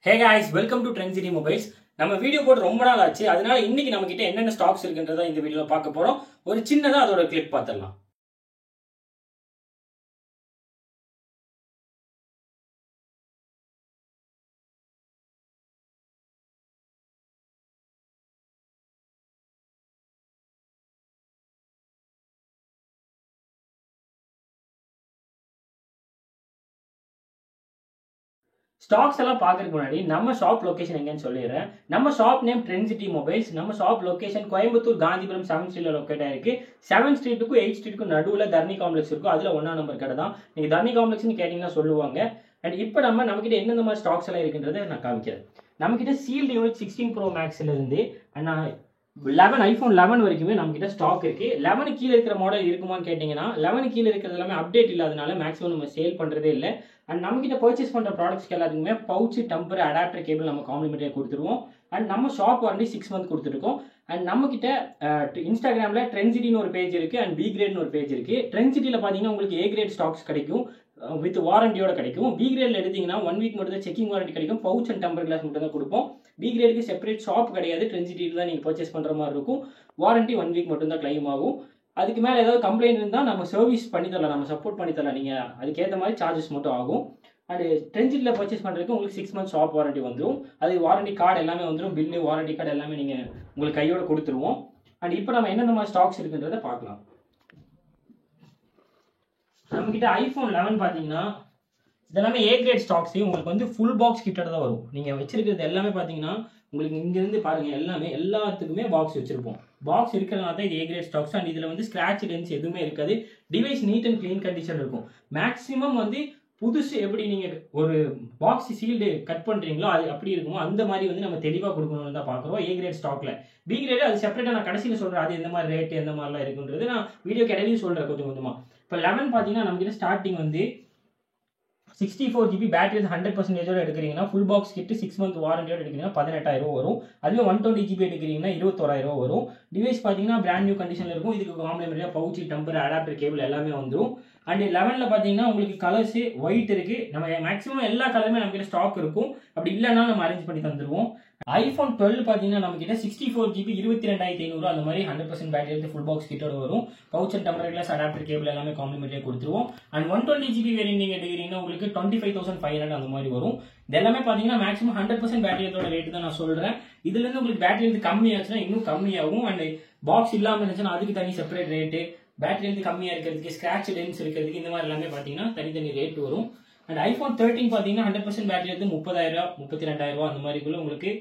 Hey guys, welcome to Trend City Mobiles. நம்ம video போட்டு ரொம்ப நாள் ஆச்சு. அதனால இன்னைக்கு நம்ம கிட்ட என்னென்ன ஸ்டாக்ஸ் இருக்குன்றத இந்த வீடியோல பார்க்க போறோம். ஒரு சின்னதா அதோட கிளிப் பார்த்தறலாம். ஸ்டாக்ஸ் எல்லாம் பார்க்கறதுக்கு முன்னாடி நம்ம ஷாப் லொகேஷன் எங்கன்னு சொல்லிடுறேன். நம்ம shop name trend city mobiles. நம்ம shop location Coimbatore Gandhipuram 7th ஸ்ட்ரீட்ல லொகேட் ஆயிருக்கு. 7th ஸ்ட்ரீட்டுக்கும் 8th ஸ்ட்ரீட்டுக்கும் நடுவுல தர்ணி காம்ப்ளெக்ஸ் இருக்கும். அதுல 1ஆம் நம்பர் கடை தான். நீங்க தர்ணி காம்ப்ளெக்ஸ்னு கேட்டீங்கன்னா சொல்லுவாங்க. அண்ட் இப்போ நம்ம கிட்ட என்னென்ன மாதிரி ஸ்டாக்ஸ் எல்லாம் இருக்குன்றதை நான் காமிக்கிறேன். நம்ம கிட்ட சீல்டு யூனிட் 16 Pro Maxல இருந்து ஐபோன் 11 வரைக்குமே நம்ம கிட்ட ஸ்டாக் இருக்கு. 11 கீழே இருக்கிற மாடல் இருக்குமான்னு கேட்டீங்கன்னா 11 கீழே இருக்கிறது எல்லாமே அப்டேட் இல்லாதனால மேக்ஸிமம் நம்ம சேல் பண்றதே இல்லை. அண்ட் நம்ம கிட்ட பர்ச்சேஸ் பண்ற ப்ராடக்ட்ஸ்க்கு எல்லாத்துக்குமே பவுச், டம்பர், அடாப்டர், கேபிள் நம்ம காம்ப்ளிமெண்டரியா கொடுத்துருவோம். அண்ட் நம்ம ஷாப் வாரண்டி 6 month கொடுத்துருக்கோம். அண்ட் நம்ம கிட்ட இன்ஸ்டாகிராம்ல ட்ரெண்ட் சிட்டின்னு ஒரு பேஜ் இருக்கு அண்ட் பி கிரேட்னு ஒரு பேஜ் இருக்கு. ட்ரெண்ட் சிட்டில பாத்தீங்கன்னா உங்களுக்கு ஏ கிரேட் ஸ்டாக்ஸ் கிடைக்கும், வித் வாரண்டியோட கிடைக்கும். பி கிரேட்ல எடுத்தீங்கன்னா 1 week மட்டும் தான் செக்கிங் வாரண்டி கிடைக்கும். பவுச் அண்ட் டம்பர் கிளாஸ் மட்டும் தான் கொடுப்போம். பி கிரேடுக்கு செப்பரேட் ஷாப் கிடையாது. ட்ரெண்ட் சிட்டில தான் நீங்க பர்ச்சேஸ் பண்ற மாதிரி இருக்கும். வாரண்டி 1 week மட்டும் தான் கிளைம் ஆகும். அதுக்கு மேல ஏதாவது கம்ப்ளைண்ட் இருந்தா நம்ம சர்வீஸ் பண்ணி தரலாம், நம்ம சப்போர்ட் பண்ணி தரலாம். நீங்க அதுக்கேற்ற மாதிரி சார்ஜஸ் மட்டும் ஆகும். அண்ட் ட்ரெண்ட் சிட்டில பர்ச்சேஸ் பண்றதுக்கு உங்களுக்கு 6 months ஷாப் வாரண்டி வந்துடும். அது வாரண்டி கார்டு எல்லாமே வந்துடும். பில்லு, வாரண்டி கார்டு எல்லாமே நீங்க உங்களுக்கு கையோட கொடுத்துருவோம். அண்ட் இப்போ நம்ம என்னென்ன மாதிரி ஸ்டாக்ஸ் இருக்குன்றத பார்க்கலாம். நம்ம கிட்ட ஐபோன் 11 பாத்தீங்கன்னா இதெல்லாமே ஏ கிரேட் ஸ்டாக்ஸ். உங்களுக்கு வந்து ஃபுல் பாக்ஸ் கிட்டோட தான் வரும். நீங்க வச்சிருக்கிறது எல்லாமே பாத்தீங்கன்னா உங்களுக்கு இங்க இருந்து பாருங்க, எல்லாத்துக்குமே பாக்ஸ் வச்சிருப்போம். பாக்ஸ் இருக்கிறதுனால தான் இது ஏ கிரேட் ஸ்டாக்ஸ். அண்ட் இதுல வந்து ஸ்கிராட்ச் டென்ஸ் எதுவுமே இருக்காது. Device neat and clean condition இருக்கும். மேக்ஸிமம் வந்து புதுசு எப்படி நீங்க ஒரு பாக்ஸ் சீல்டு கட் பண்றீங்களோ அது அப்படி இருக்குமோ அந்த மாதிரி வந்து நம்ம தெளிவா கொடுக்கணும்னு தான் பாக்குறோம் ஏ கிரேட் ஸ்டாக்ல. பி கிரேட் அது செப்பரேட்டா நான் கடைசியில் சொல்றேன். அது எந்த மாதிரி ரேட் எந்த மாதிரிலாம் இருக்குன்றது நான் வீடியோ இடையிலையும் சொல்றேன் கொஞ்சம் கொஞ்சமா. இப்போ 11 பாத்தீங்கன்னா நம்ம கிட்ட ஸ்டார்டிங் வந்து 64 GB பேட்டரி 100% எடுக்கிறீங்கன்னா ஃபுல் பாக்ஸ் கிட் 6 month வாரண்டியோட எடுக்கிறீங்கன்னா 18,000 வரும். அதுவே 120 GB எடுக்கிறீங்கன்னா 21,000 வரும். டிவைஸ் பார்த்தீங்கன்னா பிராண்ட் நியூ கண்டிஷன்ல இருக்கும். இதுக்கு காம்ப்ளிமெண்டரியா பவுச், டம்பர், அடாப்டர், கேபிள் எல்லாமே வந்துடும். அண்ட் 11ல பார்த்தீங்கன்னா உங்களுக்கு கலர்ஸ் ஒயிட் இருக்கு. நம்ம மேக்ஸிமம் எல்லா கலருமே நம்ம கிட்ட ஸ்டாக் இருக்கும். அப்படி இல்லைன்னா நம்ம அரேஞ்ச் பண்ணி தந்துருவோம். ஐபோன் 12 பார்த்தீங்கன்னா நம்ம கிட்ட 64 GB 22,500 அந்த மாதிரி 100% பேட்டரி எடுத்து ஃபுல் பாக்ஸ் கிட்டோட வரும். Pouch and temper glass, adapter, cable எல்லாமே காம்ப்ளிமெண்டரியா கொடுத்துருவோம். அண்ட் 120 GB வேரியன்ட் நீங்க எடுக்கிறீங்கன்னா உங்களுக்கு 25,500 அந்த மாதிரி வரும். இது எல்லாமே பாத்தீங்கன்னா மேக்ஸிமம் 100% பேட்டரியோட ரேட் தான் நான் சொல்றேன். இதுல இருந்து உங்களுக்கு பேட்டரி வந்து கம்மியாச்சுன்னா இன்னும் கம்மியாகும். அண்ட் பாக்ஸ் இல்லாம இருந்துச்சுன்னா அதுக்கு தனி செப்பரேட் ரேட்டு, பேட்டரி வந்து கம்மியா இருக்கிறதுக்கு, ஸ்கிராட்ச் டென்ஸ் இருக்கிறதுக்கு இந்த மாதிரி எல்லாமே பாத்தீங்கன்னா தனித்தனி ரேட் வரும். அண்ட் ஐபோன் 13 பாத்தீங்கன்னா 100% பேட்டரி எடுத்து 30,000 32,000 அந்த மாதிரிக்குள்ள உங்களுக்கு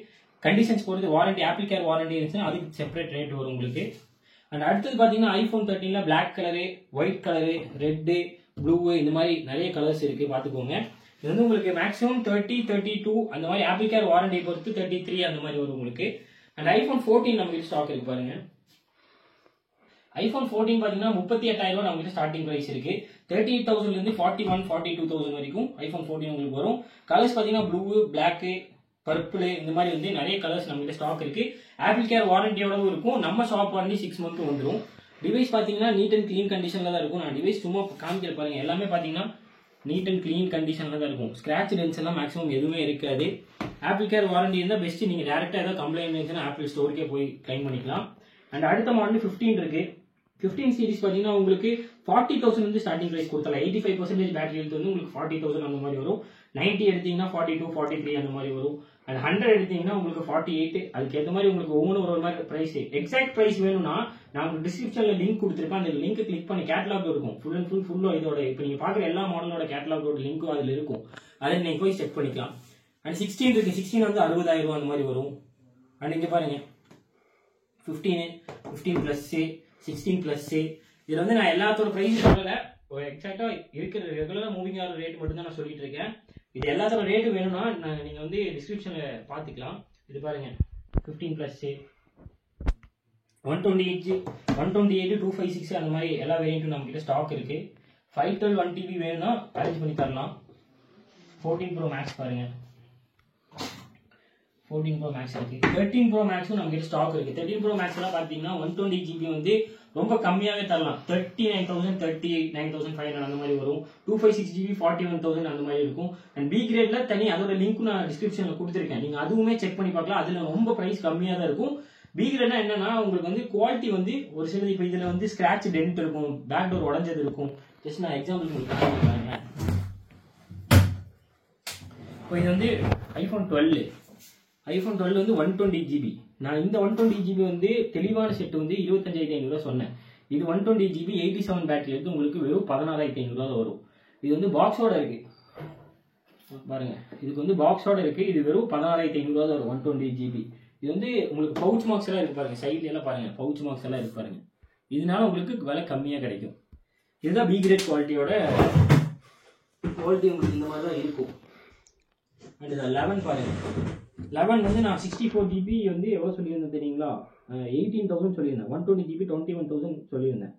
கண்டிஷன்ஸ் பொறுத்து வாரண்டி, ஆப்பிள் கேர் வாரண்டி இருந்துச்சுன்னா அதுக்கு செப்பரேட் ரேட் வரும் உங்களுக்கு. அண்ட் அடுத்தது பாத்தீங்கன்னா ஐபோன் 13ல black colour, white colour, red, blue இந்த மாதிரி நிறைய கலர்ஸ் இருக்கு பாத்துக்கோங்க. இது வந்து உங்களுக்கு மேக்ஸிமம் 30, 32 அந்த மாதிரி ஆப்பிள் கேர் வாரண்டி பொறுத்து 33 அந்த மாதிரி வரும் உங்களுக்கு. அண்ட் ஐபோன் 14 நம்ம கிட்ட ஸ்டாக் இருக்கு பாருங்க. ஐபோன் 14 பாத்தீங்கன்னா 38,000 நம்ம கிட்ட ஸ்டார்டிங் பிரைஸ் இருக்கு. 38,000 இருந்து 41, 42,000 வரைக்கும் ஐபோன் 14 உங்களுக்கு வரும். கலர்ஸ் பாத்தீங்கன்னா ப்ளூ, பிளாக், பர்பிள் இந்த மாதிரி வந்து நிறைய கலர்ஸ் நம்ம கிட்ட ஸ்டாக் இருக்கு. ஆப்பிள் கேர் வாரண்டியோடவும் இருக்கும். நம்ம ஷாப் வாரண்டி 6 month வந்துடும். டிவைஸ் பாத்தீங்கன்னா நீட் அண்ட் கிளீன் கண்டிஷன்ல தான் இருக்கும். நான் டிவைஸ் சும்மா காமிக்கிற பாருங்க, எல்லாமே பாத்தீங்கன்னா நீட் அண்ட் கிளீன் கண்டிஷன்ல தான் இருக்கும். ஸ்கிராட்ச் டென்ஸ் எல்லாம் மேக்ஸிமம் எதுவுமே இருக்காது. ஆப்பிள் கேர் வாரண்டி இருந்தா பெஸ்ட். நீங்க டேரக்டா ஏதாவது கம்ப்ளைண்ட் இருந்துச்சுன்னா ஆப்பிள் ஸ்டோருக்கே போய் கிளைம் பண்ணிக்கலாம். அண்ட் அடுத்த மாடல் 15 இருக்கு. 15 சீரிஸ் பாத்தீங்கன்னா உங்களுக்கு 40,000 வந்து ஸ்டார்டிங் பிரைஸ் கொடுத்தலாம். 85% பேட்டரி எடுத்து வந்து உங்களுக்கு 40,000 அந்த மாதிரி வரும். 90 எடுத்தீங்கன்னா 42, 43 அந்த மாதிரி வரும். அண்ட் 100 எடுத்தீங்கன்னா உங்களுக்கு 48. அதுக்கு ஏற்ற மாதிரி உங்களுக்கு ஒவ்வொரு ஒரு மாதிரி பிரைஸ். எக்ஸாக்ட் பிரைஸ் வேணும்னா நான் உங்களுக்கு டிஸ்கிரிப்ஷன்ல லிங்க் கொடுத்துருப்பேன். அந்த லிங்க் கிளிக் பண்ணி கேட்டலாக் இருக்கும். ஃபுல் அண்ட் ஃபுல்லோ இதோட இப்போ நீங்க பாக்குற எல்லா மாடலோட கேட்டலாகோட லிங்க்கும் அதுல இருக்கும். அதை நீங்க போய் செக் பண்ணிக்கலாம். அண்ட் 16 இருக்கு. 16 வந்து 60,000 அந்த மாதிரி வரும். அண்ட் இங்க பாருங்க 15, 15 பிளஸ், 16 பிளஸ். இதுல வந்து நான் எல்லாத்தோட பிரைஸ் சொல்லல, எக்ஸாக்டா இருக்கிற ரெகுலரா மூவிங் ஆகிற ரேட் மட்டும் தான் நான் சொல்லிட்டு இருக்கேன். இது எல்லாத்தோட ரேட்டு வேணும்னா நீங்க வந்து டிஸ்கிரிப்ஷன்ல பாத்துக்கலாம். இது பாருங்க 15 பிளஸ், 128, 256 அந்த மாதிரி எல்லா வேரியன்ட்டும் நம்ம கிட்ட ஸ்டாக் இருக்கு. 512 1TB வேணும்னா அரேஞ்ச் பண்ணி தரலாம். 14 Pro Max பாருங்க, 14 Pro Max இருக்கு. 13 Pro Maxும் நம்ம கிட்ட ஸ்டாக் இருக்கு. 13 Pro Max எல்லாம் பாத்தீங்கன்னா 120 GB வந்து ரொம்ப கம்மியாகவே தரலாம். 39,000 38,500 அந்த மாதிரி வரும். 256GB 41,000 அந்த மாதிரி இருக்கும். அண்ட் பி கிரேட்ல தனி அதோட லிங்க் நான் டிஸ்கிரிப்ஷன்ல கொடுத்துருக்கேன். நீங்க அதுவுமே செக் பண்ணி பார்க்கலாம். அதுல ரொம்ப பிரைஸ் கம்மியாக தான் இருக்கும். பி கிரேட்னா என்னன்னா உங்களுக்கு வந்து குவாலிட்டி வந்து ஒரு சிலது இப்போ இதுல வந்து ஸ்கிராட்ச் டென்ட் இருக்கும், பேக் டோர் உடஞ்சது இருக்கும். ஜஸ்ட் நான் எக்ஸாம்பிள் உங்களுக்கு காமிக்கிறேன். இப்போ இது வந்து iPhone 12 வந்து 120GB. நான் இந்த 120GB வந்து தெளிவான செட் வந்து 25,500 சொன்னேன். இது 120GB 87 பேட்டரி எடுத்து உங்களுக்கு வெறும் 16,500 வரும். இது வந்து பாக்ஸோட இருக்கு பாருங்க, இதுக்கு வந்து பாக்ஸோட இருக்கு. இது வெறும் 16,500 வரும் 120GB. இது வந்து உங்களுக்கு பவுச் மார்க்ஸ் எல்லாம் இருக்கு பாருங்க, சைட்ல எல்லாம் பாருங்க பவுச் மார்க்ஸ் எல்லாம் இருக்கு பாருங்க. இதனால உங்களுக்கு விலை கம்மியா கிடைக்கும். இதுதான் பி கிரேட் குவாலிட்டியோட குவாலிட்டி. உங்களுக்கு இந்த மாதிரி தான் இருக்கும். அண்ட் 11 பாருங்க, 11 வந்து நான் 64GB வந்து எவ்வளவு சொல்லியிருந்தேன் தெரியுங்களா? 18,000 சொல்லியிருந்தேன். 120GB 21,000 சொல்லியிருந்தேன்.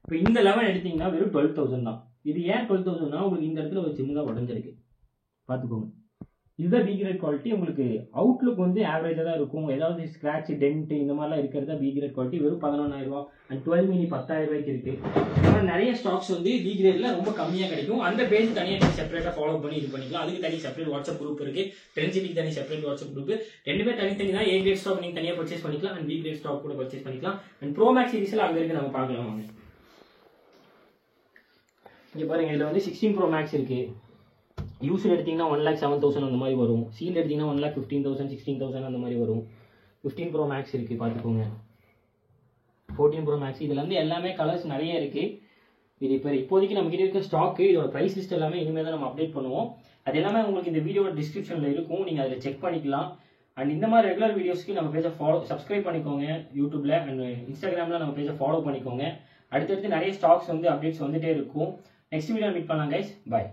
இப்போ இந்த 11 எடுத்தீங்கன்னா வெறும் 12,000 தான். இது ஏன் 12,000னா உங்களுக்கு இந்த இடத்துல ஒரு சின்னதாக உடஞ்சிருக்கு பார்த்துக்கோங்க. இதுதான் பி கிரேட் குவாலிட்டி. உங்களுக்கு அவுட்லுக் வந்து ஆவரேஜாக தான் இருக்கும். ஏதாவது ஸ்கிராட்ச் டென்ட் இந்த மாதிரிலாம் இருக்கிறது தான் பி கிரேட் குவாலிட்டி. வெறும் 11,000 அண்ட் 12 மினி 10,000 இருக்கு. ஆனால் நிறைய ஸ்டாக்ஸ் வந்து பி கிரேட்ல ரொம்ப கம்மியாக கிடைக்கும். அந்த பேஜ் தனியாக நீங்கள் செப்பரேட்டாக ஃபாலோ பண்ணி இது பண்ணிக்கலாம். அதுக்கு தனி செப்பரேட் வாட்ஸ்அப் குரூப் இருக்கு. ட்ரெண்ட்ஸிட்டிக்கு தனி செப்பரேட் வாட்ஸ்அப் குரூப். ரெண்டுமே தனித்தனி தான். ஏ கிரேட் ஸ்டாக் நீங்கள் தனியாக பர்ச்சேஸ் பண்ணிக்கலாம் அண்ட் பி கிரேட் ஸ்டாக் கூட பர்ச்சேஸ் பண்ணிக்கலாம். அண்ட் ப்ரோ மேக்ஸ் சீரிஸ்ல அங்கே இருக்கு, நம்ம பார்க்கலாம் வாங்க. இங்கே பாருங்க, இதில் வந்து 16 ப்ரோ மேக்ஸ் இருக்கு. யூஸ்ல எடுத்தீங்கன்னா 1,07,000 அந்த மாதிரி வரும். சீல் எடுத்தீங்கன்னா 1,15,000 16,000 அந்த மாதிரி வரும். 15 ப்ரோ மேக்ஸ் இருக்கு பார்த்துக்கோங்க. 14 ப்ரோ மேக்ஸ். இதுல வந்து எல்லாமே கலர்ஸ் நிறைய இருக்கு. இது இப்போதைக்கு நம்ம கிட்ட இருக்க ஸ்டாக். இதோட பிரைஸ் லிஸ்ட் எல்லாமே இனிமேல் தான் நம்ம அப்டேட் பண்ணுவோம். அது எல்லாமே உங்களுக்கு இந்த வீடியோட டிஸ்கிரிப்ஷன்ல இருக்கும், நீங்க அதில் செக் பண்ணிக்கலாம். அண்ட் இந்த மாதிரி ரெகுலர் வீடியோஸ்க்கு நம்ம பேஜை சப்ஸ்கிரைப் பண்ணிக்கோங்க யூடியூப்ல அண்ட் இன்ஸ்டாகிராம்ல நம்ம பேஜை ஃபாலோ பண்ணிக்கோங்க. அடுத்தடுத்து நிறைய ஸ்டாக்ஸ் வந்து அப்டேட்ஸ் வந்துட்டே இருக்கும். நெக்ஸ்ட் வீடியோ மீட் பண்ணலாம் கைஸ். பை.